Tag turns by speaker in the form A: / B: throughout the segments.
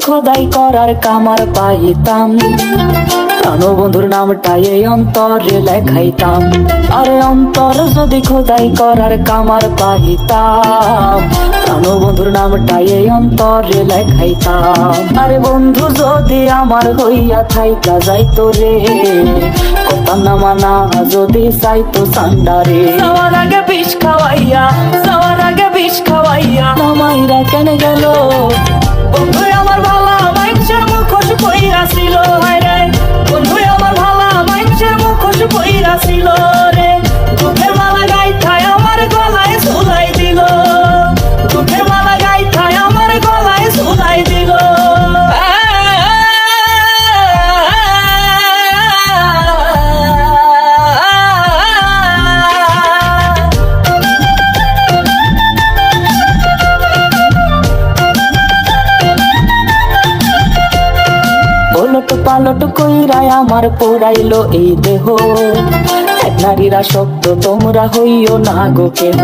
A: খোদাই করার কামার পাইতাম, প্রাণবন্ধুর নামটা এই অন্তরে লেখাইতাম। আরে অন্তর যদি খোদাই করার কামার পাইতাম, প্রাণবন্ধুর নামটা এই অন্তরে লেখাইতাম। আরে বন্ধু যদি আমার হইয়া থাইকা যাইতো রে, কথা না মানা যদি চাইতো সান্ডারে। যাওয়ার আগে বিষ খাওয়াইয়া, যাওয়ার আগে বিষ খাওয়াইয়া নামাইরা কেন গেল? বন্ধু আমার ভালা মানুষের মুখোশ পইরাছিল রে, বন্ধু আমার ভালা মানুষের মুখোশ পইরাছিল রে। দুঃখের মালা গাইথায় আমার গলায় ঝুলাই দিল, দুঃখের মালা গাইথায় আমার গলায় ঝুলাই দিল। ওলট পালট কইরাই আমার পোড়াইলো এই দেহ, এক নারীরা শক্ত তোমরা হইও না গো কেহ।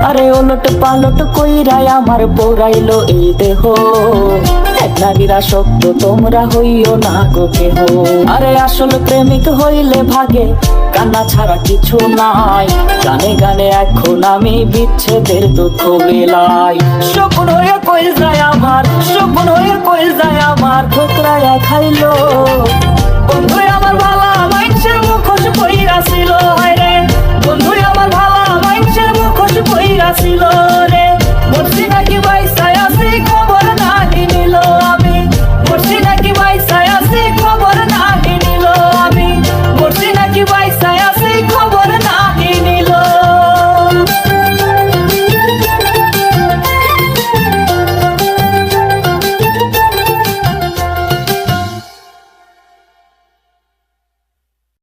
A: আরে ওলট পালট কইরাই আমার পোড়াইলো এই দেহ, এক নারীরা শক্ত তোমরা হইও না গো কেহ। আরে আসল প্রেমিক হইলে ভাগে কান্না ছাড়া কিছু নাই, গানে গানে এখন আমি বিচ্ছেদের দুঃখ বেলাই। স্বপ্ন হয়ে কইল যায় আমার, স্বপ্ন হয়ে কইল যায় আমার ঠোকরায়া খাইলো। বন্ধু আমার ভালা মানুষের মুখোশ পইরাছিল